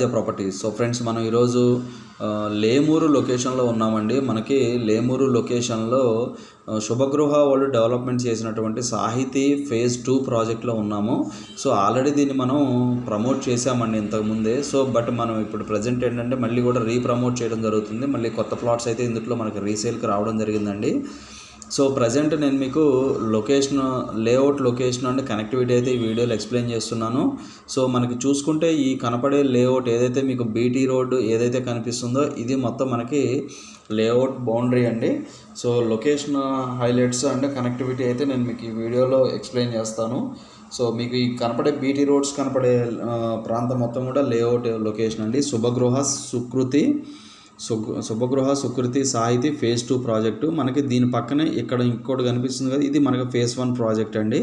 ఆరాధ్య properties. So friends, మనం ఈరోజు లేమూరు లొకేషన్లో ఉన్నామండి. మనకి లేమూరు లొకేషన్లో శుభగృహ వాళ్ళు డెవలప్మెంట్ చేసినటువంటి సాహితీ ఫేజ్ 2 ప్రాజెక్ట్లో ఉన్నాము. సో ఆల్రెడీ దీన్ని మనం ప్రమోట్ చేసామండి ఇంతకుముందే. సో బట్ మనం ఇప్పుడు ప్రజెంట్ ఏంటంటే మళ్ళీ కూడా రీప్రమోట్ చేయడం జరుగుతుంది. మళ్ళీ కొత్త ప్లాట్స్ అయితే ఇందులో మనకి రీసేల్కి రావడం జరిగిందండి. సో ప్రజెంట్ నేను మీకు location, layout location and connectivity అయితే ఈ వీడియోలో ఎక్స్ప్లెయిన్ చేస్తున్నాను. సో మనకి చూసుకుంటే ఈ కనపడే లేఅవుట్ ఏదైతే మీకు బీటీ రోడ్డు ఏదైతే కనిపిస్తుందో ఇది మొత్తం మనకి లేఅవుట్ బౌండరీ అండి. So location highlights and connectivity అయితే నేను మీకు ఈ వీడియోలో ఎక్స్ప్లెయిన్ చేస్తాను. సో మీకు ఈ కనపడే బీటీ రోడ్స్ కనపడే ప్రాంతం మొత్తం కూడా లేఅవుట్ లొకేషన్ అండి. శుభగృహ సుకృతి సాహితీ ఫేజ్ 2 ప్రాజెక్టు. మనకి దీని పక్కనే ఇక్కడ ఇంకోటి కనిపిస్తుంది కదా, ఇది మనకి ఫేజ్ 1 ప్రాజెక్ట్ అండి.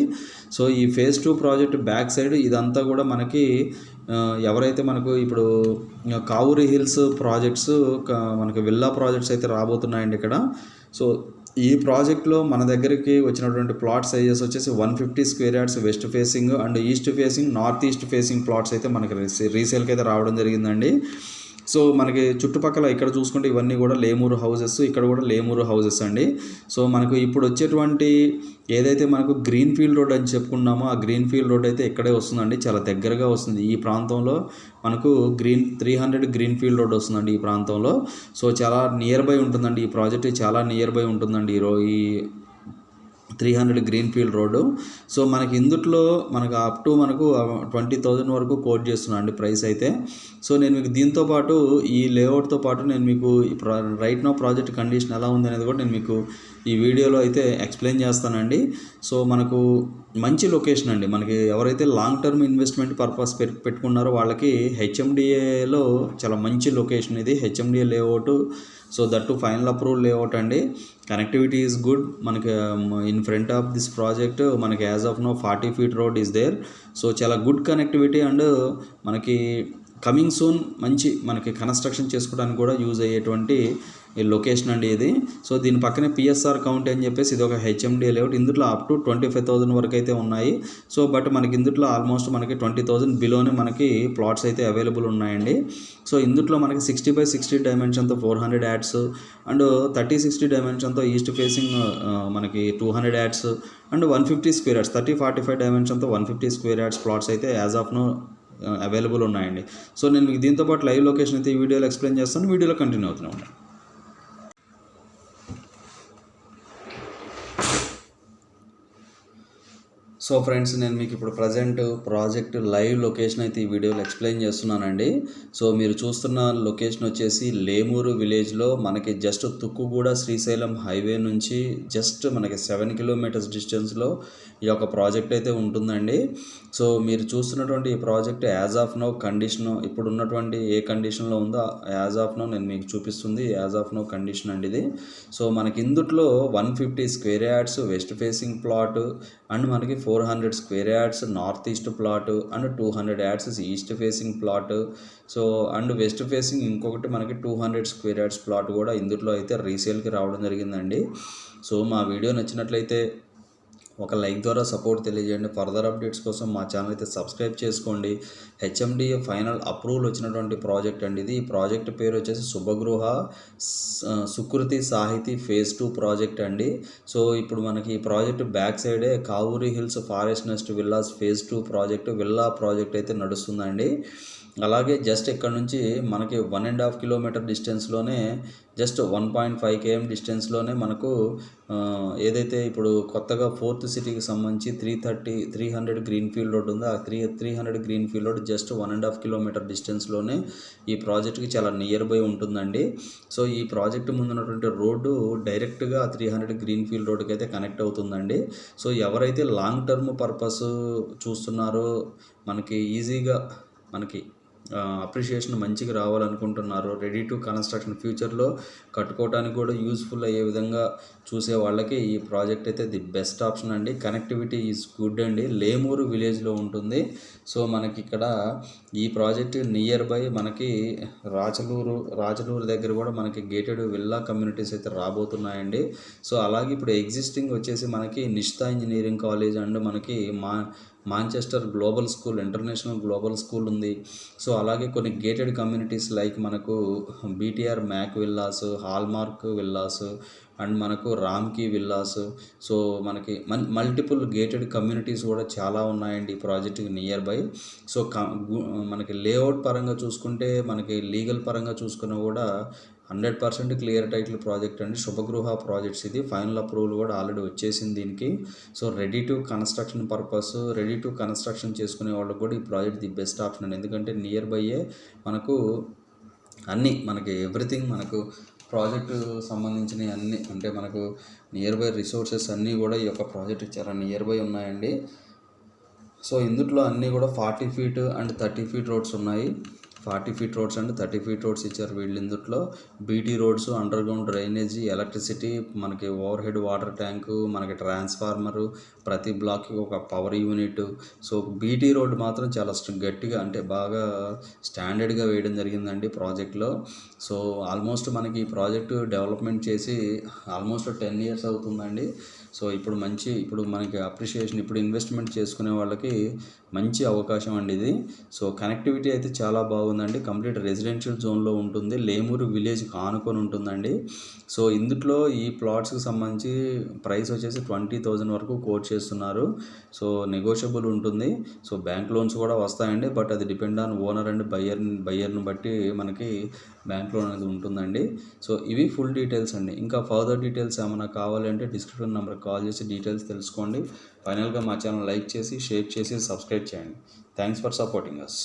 సో ఈ ఫేజ్ 2 ప్రాజెక్ట్ బ్యాక్ సైడ్ ఇదంతా కూడా మనకి ఎవరైతే మనకు ఇప్పుడు కావూరి హిల్స్ ప్రాజెక్ట్స్, మనకి విల్లా ప్రాజెక్ట్స్ అయితే రాబోతున్నాయండి ఇక్కడ. సో ఈ ప్రాజెక్ట్లో మన దగ్గరికి వచ్చినటువంటి ప్లాట్ సైజెస్ వచ్చేసి 150 square yards west facing and east facing, north east facing plots అయితే మనకి రీసేల్కి అయితే రావడం జరిగిందండి. సో మనకి చుట్టుపక్కల ఇక్కడ చూసుకుంటే ఇవన్నీ కూడా లేమూరు హౌసెస్, ఇక్కడ కూడా లేమూరు హౌసెస్ అండి. సో మనకు ఇప్పుడు వచ్చేటువంటి ఏదైతే మనకు గ్రీన్ ఫీల్డ్ రోడ్ అని చెప్పుకున్నామో ఆ గ్రీన్ ఫీల్డ్ రోడ్ అయితే ఇక్కడే వస్తుందండి, చాలా దగ్గరగా వస్తుంది. ఈ ప్రాంతంలో మనకు 300 గ్రీన్ ఫీల్డ్ రోడ్ వస్తుందండి ఈ ప్రాంతంలో. సో చాలా నియర్ బై ఉంటుందండి ఈ ప్రాజెక్ట్, చాలా నియర్ బై ఉంటుందండి ఈ 300 గ్రీన్ ఫీల్డ్ రోడ్డు. సో మనకి ఇందుట్లో మనకు అప్ టు మనకు 20,000 వరకు కోట్ చేస్తున్నాను అండి ప్రైస్ అయితే. సో నేను మీకు దీంతో పాటు ఈ లేఅవుట్తో పాటు నేను మీకు రైట్ నో ప్రాజెక్ట్ కండిషన్ ఎలా ఉంది అనేది కూడా నేను మీకు ఈ వీడియోలో అయితే ఎక్స్ప్లెయిన్ చేస్తానండి. సో మనకు మంచి లొకేషన్ అండి. మనకి ఎవరైతే లాంగ్ టర్మ్ ఇన్వెస్ట్మెంట్ పర్పస్ పెట్టుకున్నారో వాళ్ళకి హెచ్ఎండిఏలో చాలా మంచి లొకేషన్ ఇది, HMDA layout. So that to final approval layout అండి. Connectivity is good. మనకి in front of this project మనకి as of now 40 feet road is there. So చాలా గుడ్ కనెక్టివిటీ అండ్ మనకి కమింగ్ సూన్ మంచి మనకి కన్స్ట్రక్షన్ చేసుకోవడానికి కూడా యూజ్ అయ్యేటువంటి లొకేషన్ అండి ఇది. సో దీని పక్కనే పిఎస్ఆర్ కౌంటీ అని చెప్పేసి ఇది ఒక హెచ్ఎండి లేఅవుట్. ఇందులో అప్ టు 25,000 వరకు అయితే ఉన్నాయి. సో బట్ మనకి ఇందులో ఆల్మోస్ట్ మనకి 20,000 బిలోనే మనకి ప్లాట్స్ అయితే అవైలబుల్ ఉన్నాయండి. సో ఇందులో మనకి 60x60 డైమెన్షన్తో 400 యాడ్స్ అండ్ 30x60 డైమెన్షన్తో ఈస్ట్ ఫేసింగ్ మనకి 200 yards and 150 square yards 30x45 డైమెన్షన్తో 150 స్క్వేర్ యాడ్స్ ప్లాట్స్ అయితే యాజ్ ఆఫ్ నో అవైలబుల్ ఉన్నాయండి. సో నేను మీకు దీంతో పాటు లైవ్ లొకేషన్ అయితే ఈ వీడియోలో ఎక్స్ప్లెయిన్ చేస్తాను. వీడియోలో కంటిన్యూ అవుతూనే ఉంటాను. సో ఫ్రెండ్స్, నేను మీకు ఇప్పుడు ప్రజెంట్ ప్రాజెక్ట్ లైవ్ లొకేషన్ అయితే ఈ వీడియోలో ఎక్స్ప్లెయిన్ చేస్తున్నానండి. సో మీరు చూస్తున్న లొకేషన్ వచ్చేసి లేమూరు విలేజ్లో మనకి జస్ట్ తుక్కుగూడ శ్రీశైలం హైవే నుంచి జస్ట్ మనకి 7 kilometers డిస్టెన్స్లో ఈ యొక్క ప్రాజెక్ట్ అయితే ఉంటుందండి. సో మీరు చూస్తున్నటువంటి ఈ project as of no condition, ఇప్పుడు ఉన్నటువంటి ఏ కండిషన్లో ఉందో యాజ్ ఆఫ్ నో నేను మీకు చూపిస్తుంది యాజ్ ఆఫ్ నో కండిషన్ అండి ఇది. సో మనకి ఇందుట్లో 150 square yards west facing plot and మనకి 400 square yards north east plot and 200 yards east facing plot. So and west facing ఇంకొకటి మనకి 200 స్క్వేర్ యార్డ్స్ ప్లాట్ కూడా ఇందులో అయితే రీసేల్కి రావడం జరిగిందండి. సో మా వీడియో నచ్చినట్లయితే ఒక లైక్ ద్వారా సపోర్ట్ తెలియజేయండి. ఫర్దర్ అప్డేట్స్ కోసం మా ఛానల్ అయితే సబ్స్క్రైబ్ చేసుకోండి. హెచ్ఎండిఏ ఫైనల్ అప్రూవల్ వచ్చినటువంటి ప్రాజెక్ట్ అండి ఇది. ఈ ప్రాజెక్ట్ పేరు వచ్చేసి శుభగృహ సుకృతి సాహితీ ఫేజ్ 2 ప్రాజెక్ట్ అండి. సో ఇప్పుడు మనకి ఈ ప్రాజెక్ట్ బ్యాక్ సైడే Kavuri hills forest nest villas phase 2 project villa project అయితే నడుస్తుందండి. అలాగే జస్ట్ ఇక్కడ నుంచి మనకి 1.5 kilometer డిస్టెన్స్లోనే జస్ట్ 1.5 km డిస్టెన్స్లోనే మనకు ఏదైతే ఇప్పుడు కొత్తగా 4th సిటీకి సంబంధించి 300 గ్రీన్ ఫీల్డ్ రోడ్ ఉందో ఆ 300 green field road just 1.5 kilometer డిస్టెన్స్లోనే ఈ ప్రాజెక్ట్కి చాలా నియర్ బై ఉంటుందండి. సో ఈ ప్రాజెక్ట్ ముందున్నటువంటి రోడ్డు డైరెక్ట్గా 300 గ్రీన్ ఫీల్డ్ రోడ్కి అయితే కనెక్ట్ అవుతుందండి. సో ఎవరైతే లాంగ్ టర్మ్ పర్పస్ చూస్తున్నారో, మనకి ఈజీగా మనకి అప్రిషియేషన్ మంచిగా రావాలనుకుంటున్నారు, రెడీ టు కన్స్ట్రక్షన్ ఫ్యూచర్లో కట్టుకోవడానికి కూడా యూజ్ఫుల్ అయ్యే విధంగా చూసే వాళ్ళకి ఈ ప్రాజెక్ట్ అయితే ది బెస్ట్ ఆప్షన్ అండి. కనెక్టివిటీ ఈజ్ గుడ్ అండి. లేమూరు విలేజ్లో ఉంటుంది. సో మనకి ఇక్కడ ఈ ప్రాజెక్ట్ నియర్ బై మనకి రాచలూరు దగ్గర కూడా మనకి గేటెడ్ విల్లా కమ్యూనిటీస్ అయితే రాబోతున్నాయండి. సో అలాగే ఇప్పుడు ఎగ్జిస్టింగ్ వచ్చేసి మనకి నిష్ఠా ఇంజనీరింగ్ కాలేజ్ అండ్ మనకి Manchester global school, international global school ఉంది. సో అలాగే కొన్ని గేటెడ్ కమ్యూనిటీస్ లైక్ మనకు BTR Mac villas, Hallmark villas and మనకు రామ్కీ విల్లాస్. సో మనకి మల్టిపుల్ గేటెడ్ కమ్యూనిటీస్ కూడా చాలా ఉన్నాయండి ఈ ప్రాజెక్ట్కి నియర్ బై. సో మనకి లేఅవుట్ పరంగా చూసుకుంటే, మనకి లీగల్ పరంగా చూసుకున్నా కూడా 100% క్లియర్ టైటిల్ ప్రాజెక్ట్ అండి. శుభగృహ ప్రాజెక్ట్స్ ఇది. ఫైనల్ అప్రూవల్ కూడా ఆల్రెడీ వచ్చేసింది దీనికి. So ready to construction purpose, ready to construction చేసుకునే వాళ్ళకి కూడా ఈ ప్రాజెక్ట్ ది బెస్ట్ ఆప్షన్ అండి. ఎందుకంటే నియర్ బైయే మనకు అన్నీ, మనకి ఎవ్రీథింగ్, మనకు ప్రాజెక్టు సంబంధించినవి అన్నీ, అంటే మనకు నియర్ బై రిసోర్సెస్ అన్నీ కూడా ఈ యొక్క ప్రాజెక్ట్ చాలా నియర్ బై ఉన్నాయండి. సో ఇందులో అన్నీ కూడా 40 ఫీట్ అండ్ 30 ఫీట్ రోడ్స్ ఉన్నాయి. 40 feet roads and 30 feet roads ఇచ్చారు వీళ్ళు ఇందులో. BT roads, under ground drainage, electricity, మనకి ఓవర్ హెడ్ వాటర్ ట్యాంకు, మనకి ట్రాన్స్ఫార్మరు, ప్రతి బ్లాక్కి ఒక power unit. So BT road మాత్రం చాలా గట్టిగా, అంటే బాగా స్టాండర్డ్గా వేయడం జరిగిందండి ప్రాజెక్ట్లో. సో ఆల్మోస్ట్ మనకి ఈ ప్రాజెక్టు డెవలప్మెంట్ చేసి ఆల్మోస్ట్ 10 years అవుతుందండి. సో ఇప్పుడు మనకి అప్రిషియేషన్, ఇప్పుడు ఇన్వెస్ట్మెంట్ చేసుకునే వాళ్ళకి మంచి అవకాశం అండి ఇది. సో కనెక్టివిటీ అయితే చాలా బాగుందండి. కంప్లీట్ రెసిడెన్షియల్ జోన్లో ఉంటుంది. లేమూరు విలేజ్కి ఆనుకొని ఉంటుందండి. సో ఇందులో ఈ ప్లాట్స్కి సంబంధించి ప్రైస్ వచ్చేసి 20,000 వరకు కోట్ చేస్తున్నారు. సో నెగోషియబుల్ ఉంటుంది. సో బ్యాంక్ లోన్స్ కూడా వస్తాయండి, బట్ అది డిపెండ్ ఆన్ ఓనర్ అండ్ బయ్యర్ని బట్టి మనకి బ్యాంక్ లోన్ అనేది ఉంటుందండి. సో ఇవి ఫుల్ డీటెయిల్స్ అండి. ఇంకా ఫర్దర్ డీటెయిల్స్ ఏమైనా కావాలంటే డిస్క్రిప్షన్ నెంబర్కి కాల్ చేసి డీటెయిల్స్ తెలుసుకోండి. ఫైనల్గా మా ఛానల్ లైక్ చేసి, షేర్ చేసి, సబ్స్క్రైబ్ చేయండి. Thanks for supporting us.